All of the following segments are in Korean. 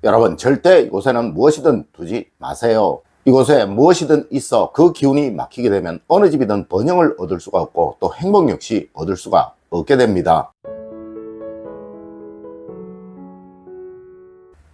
여러분, 절대 이곳에는 무엇이든 두지 마세요. 이곳에 무엇이든 있어 그 기운이 막히게 되면 어느 집이든 번영을 얻을 수가 없고 또 행복 역시 얻을 수가 없게 됩니다.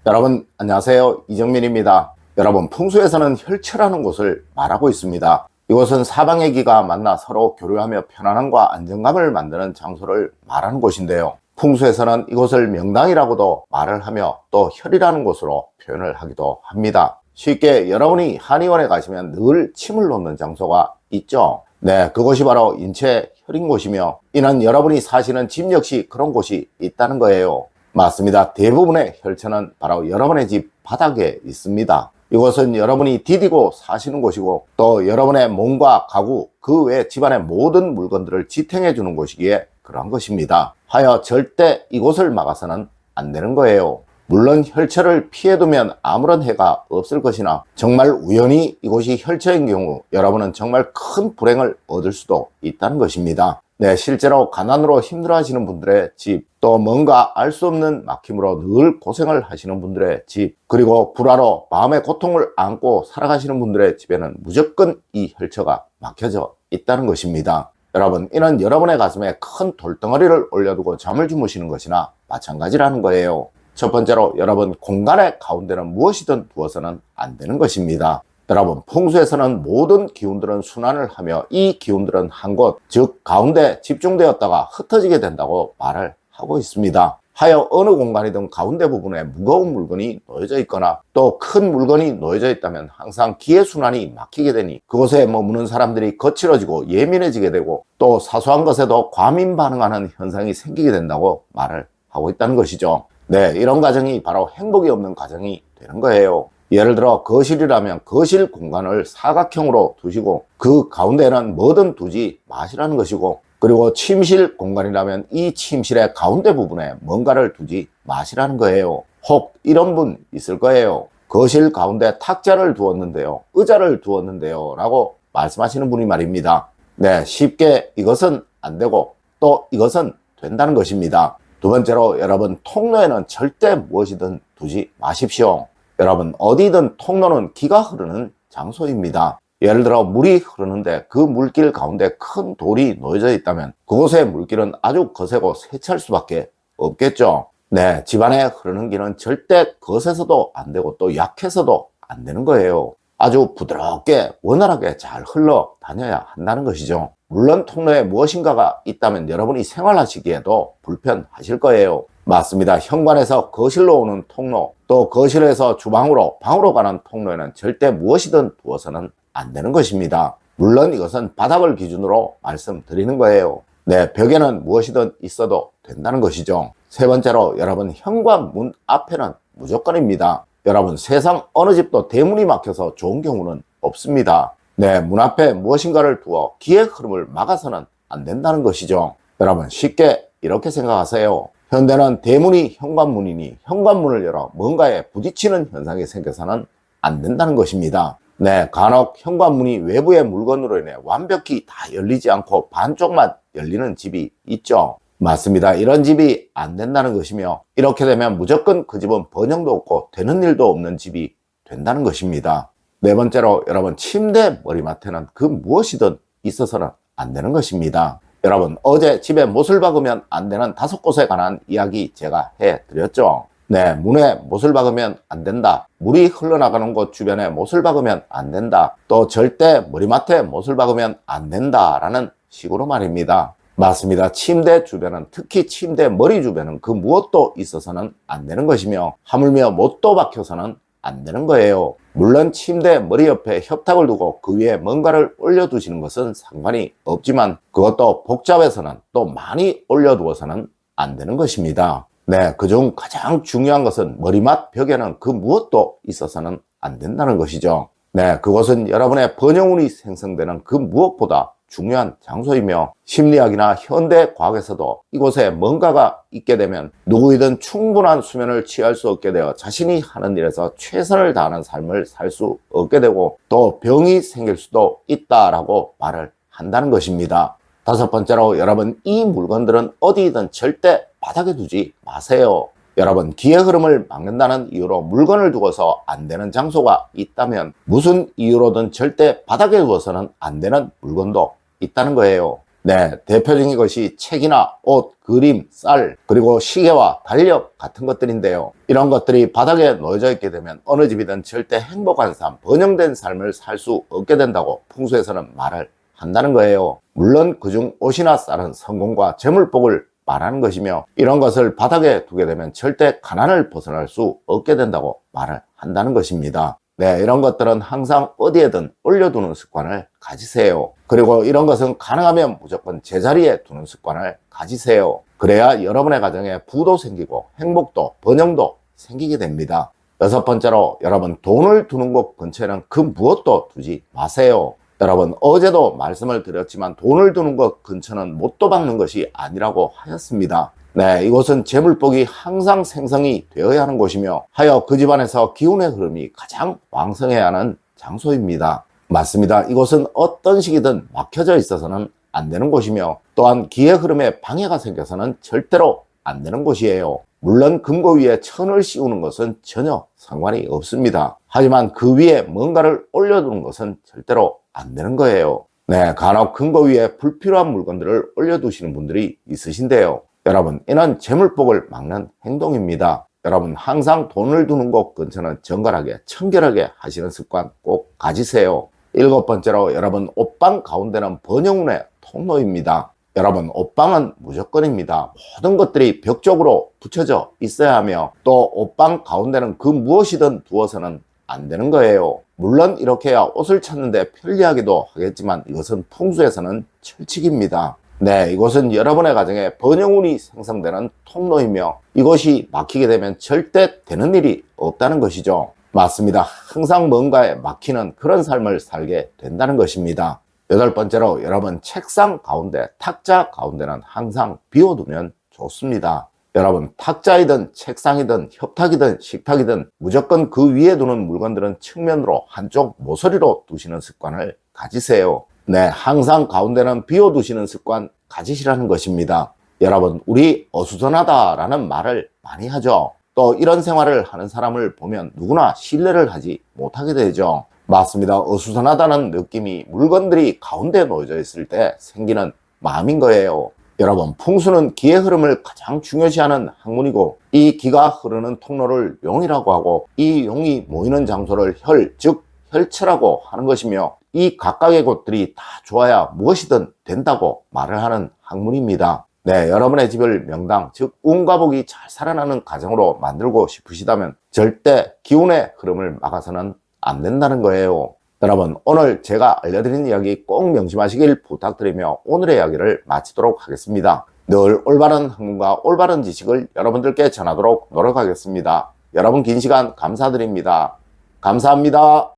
여러분 안녕하세요, 이정민입니다. 여러분, 풍수에서는 혈처라는 곳을 말하고 있습니다. 이곳은 사방의 기가 만나 서로 교류하며 편안함과 안정감을 만드는 장소를 말하는 곳인데요, 풍수에서는 이곳을 명당이라고도 말을 하며 또 혈이라는 곳으로 표현을 하기도 합니다. 쉽게 여러분이 한의원에 가시면 늘 침을 놓는 장소가 있죠. 네, 그곳이 바로 인체 혈인 곳이며 이는 여러분이 사시는 집 역시 그런 곳이 있다는 거예요. 맞습니다. 대부분의 혈처는 바로 여러분의 집 바닥에 있습니다. 이곳은 여러분이 디디고 사시는 곳이고 또 여러분의 몸과 가구 그 외 집안의 모든 물건들을 지탱해 주는 곳이기에 그러한 것입니다. 하여 절대 이곳을 막아서는 안 되는 거예요. 물론 혈처를 피해두면 아무런 해가 없을 것이나 정말 우연히 이곳이 혈처인 경우 여러분은 정말 큰 불행을 얻을 수도 있다는 것입니다. 네, 실제로 가난으로 힘들어하시는 분들의 집, 또 뭔가 알 수 없는 막힘으로 늘 고생을 하시는 분들의 집, 그리고 불화로 마음의 고통을 안고 살아가시는 분들의 집에는 무조건 이 혈처가 막혀져 있다는 것입니다. 여러분, 이는 여러분의 가슴에 큰 돌덩어리를 올려두고 잠을 주무시는 것이나 마찬가지라는 거예요. 첫 번째로 여러분, 공간의 가운데는 무엇이든 두어서는 안 되는 것입니다. 여러분, 풍수에서는 모든 기운들은 순환을 하며 이 기운들은 한 곳, 즉 가운데 집중되었다가 흩어지게 된다고 말을 하고 있습니다. 하여 어느 공간이든 가운데 부분에 무거운 물건이 놓여져 있거나 또 큰 물건이 놓여져 있다면 항상 기의 순환이 막히게 되니 그곳에 머무는 사람들이 거칠어지고 예민해지게 되고 또 사소한 것에도 과민 반응하는 현상이 생기게 된다고 말을 하고 있다는 것이죠. 네, 이런 가정이 바로 행복이 없는 가정이 되는 거예요. 예를 들어 거실이라면 거실 공간을 사각형으로 두시고 그 가운데는 뭐든 두지 마시라는 것이고, 그리고 침실 공간이라면 이 침실의 가운데 부분에 뭔가를 두지 마시라는 거예요. 혹 이런 분 있을 거예요. 거실 가운데 탁자를 두었는데요, 의자를 두었는데요 라고 말씀하시는 분이 말입니다. 네, 쉽게 이것은 안 되고 또 이것은 된다는 것입니다. 두 번째로 여러분, 통로에는 절대 무엇이든 두지 마십시오. 여러분, 어디든 통로는 기가 흐르는 장소입니다. 예를 들어 물이 흐르는데 그 물길 가운데 큰 돌이 놓여져 있다면 그곳의 물길은 아주 거세고 세차할 수밖에 없겠죠. 네, 집안에 흐르는 길은 절대 거세서도 안 되고 또 약해서도 안 되는 거예요. 아주 부드럽게 원활하게 잘 흘러 다녀야 한다는 것이죠. 물론 통로에 무엇인가가 있다면 여러분이 생활하시기에도 불편하실 거예요. 맞습니다. 현관에서 거실로 오는 통로, 또 거실에서 주방으로 방으로 가는 통로에는 절대 무엇이든 두어서는 안 되는 것입니다. 물론 이것은 바닥을 기준으로 말씀드리는 거예요. 네, 벽에는 무엇이든 있어도 된다는 것이죠. 세 번째로 여러분, 현관문 앞에는 무조건입니다. 여러분, 세상 어느 집도 대문이 막혀서 좋은 경우는 없습니다. 네, 문 앞에 무엇인가를 두어 기의 흐름을 막아서는 안 된다는 것이죠. 여러분, 쉽게 이렇게 생각하세요. 현대는 대문이 현관문이니 현관문을 열어 뭔가에 부딪히는 현상이 생겨서는 안 된다는 것입니다. 네, 간혹 현관문이 외부의 물건으로 인해 완벽히 다 열리지 않고 반쪽만 열리는 집이 있죠. 맞습니다. 이런 집이 안 된다는 것이며 이렇게 되면 무조건 그 집은 번영도 없고 되는 일도 없는 집이 된다는 것입니다. 네 번째로 여러분, 침대 머리맡에는 그 무엇이든 있어서는 안 되는 것입니다. 여러분, 어제 집에 못을 박으면 안 되는 5곳에 관한 이야기 제가 해드렸죠. 네, 문에 못을 박으면 안 된다, 물이 흘러나가는 곳 주변에 못을 박으면 안 된다, 또 절대 머리맡에 못을 박으면 안 된다라는 식으로 말입니다. 맞습니다. 침대 주변은, 특히 침대 머리 주변은 그 무엇도 있어서는 안 되는 것이며 하물며 못도 박혀서는 안 되는 거예요. 물론 침대 머리 옆에 협탁을 두고 그 위에 뭔가를 올려두시는 것은 상관이 없지만 그것도 복잡해서는 또 많이 올려두어서는 안 되는 것입니다. 네, 그중 가장 중요한 것은 머리맡 벽에는 그 무엇도 있어서는 안 된다는 것이죠. 네, 그것은 여러분의 번영운이 생성되는 그 무엇보다 중요한 장소이며 심리학이나 현대 과학에서도 이곳에 뭔가가 있게 되면 누구이든 충분한 수면을 취할 수 없게 되어 자신이 하는 일에서 최선을 다하는 삶을 살 수 없게 되고 또 병이 생길 수도 있다라고 말을 한다는 것입니다. 다섯 번째로 여러분, 이 물건들은 어디든 절대 바닥에 두지 마세요. 여러분, 기의 흐름을 막는다는 이유로 물건을 두고서 안 되는 장소가 있다면 무슨 이유로든 절대 바닥에 두어서는 안 되는 물건도 있다는 거예요. 네, 대표적인 것이 책이나 옷, 그림, 쌀, 그리고 시계와 달력 같은 것들인데요. 이런 것들이 바닥에 놓여져 있게 되면 어느 집이든 절대 행복한 삶, 번영된 삶을 살 수 없게 된다고 풍수에서는 말을 한다는 거예요. 물론 그중 옷이나 쌀은 성공과 재물복을 말하는 것이며, 이런 것을 바닥에 두게 되면 절대 가난을 벗어날 수 없게 된다고 말을 한다는 것입니다. 네, 이런 것들은 항상 어디에든 올려두는 습관을 가지세요. 그리고 이런 것은 가능하면 무조건 제자리에 두는 습관을 가지세요. 그래야 여러분의 가정에 부도 생기고 행복도 번영도 생기게 됩니다. 여섯 번째로, 여러분 돈을 두는 곳 근처에는 그 무엇도 두지 마세요. 여러분, 어제도 말씀을 드렸지만 돈을 두는 것 근처는 못도 박는 것이 아니라고 하였습니다. 네, 이곳은 재물복이 항상 생성이 되어야 하는 곳이며, 하여 그 집안에서 기운의 흐름이 가장 왕성해야 하는 장소입니다. 맞습니다. 이곳은 어떤 식이든 막혀져 있어서는 안 되는 곳이며, 또한 기의 흐름에 방해가 생겨서는 절대로 안 되는 곳이에요. 물론 금고 위에 천을 씌우는 것은 전혀 상관이 없습니다. 하지만 그 위에 뭔가를 올려두는 것은 절대로 안 되는 거예요. 네, 간혹 금고 위에 불필요한 물건들을 올려두시는 분들이 있으신데요. 여러분, 이는 재물복을 막는 행동입니다. 여러분, 항상 돈을 두는 곳 근처는 정갈하게 청결하게 하시는 습관 꼭 가지세요. 일곱 번째로, 여러분 옷방 가운데는 번영운의 통로입니다. 여러분, 옷방은 무조건입니다. 모든 것들이 벽 쪽으로 붙여져 있어야 하며, 또 옷방 가운데는 그 무엇이든 두어서는 안 되는 거예요. 물론 이렇게 해야 옷을 찾는데 편리하기도 하겠지만 이것은 풍수에서는 철칙입니다. 네, 이곳은 여러분의 가정에 번영운이 생성되는 통로이며, 이것이 막히게 되면 절대 되는 일이 없다는 것이죠. 맞습니다. 항상 뭔가에 막히는 그런 삶을 살게 된다는 것입니다. 여덟 번째로, 여러분 책상 가운데, 탁자 가운데는 항상 비워두면 좋습니다. 여러분, 탁자이든 책상이든 협탁이든 식탁이든 무조건 그 위에 두는 물건들은 측면으로 한쪽 모서리로 두시는 습관을 가지세요. 네, 항상 가운데는 비워두시는 습관 가지시라는 것입니다. 여러분, 우리 어수선하다라는 말을 많이 하죠. 또 이런 생활을 하는 사람을 보면 누구나 신뢰를 하지 못하게 되죠. 맞습니다. 어수선하다는 느낌이 물건들이 가운데 놓여져 있을 때 생기는 마음인 거예요. 여러분, 풍수는 기의 흐름을 가장 중요시하는 학문이고, 이 기가 흐르는 통로를 용이라고 하고, 이 용이 모이는 장소를 혈, 즉 혈처라고 하는 것이며, 이 각각의 곳들이 다 좋아야 무엇이든 된다고 말을 하는 학문입니다. 네, 여러분의 집을 명당, 즉 운과 복이 잘 살아나는 가정으로 만들고 싶으시다면 절대 기운의 흐름을 막아서는 안 된다는 거예요. 여러분, 오늘 제가 알려드린 이야기 꼭 명심하시길 부탁드리며 오늘의 이야기를 마치도록 하겠습니다. 늘 올바른 학문과 올바른 지식을 여러분들께 전하도록 노력하겠습니다. 여러분 긴 시간 감사드립니다. 감사합니다.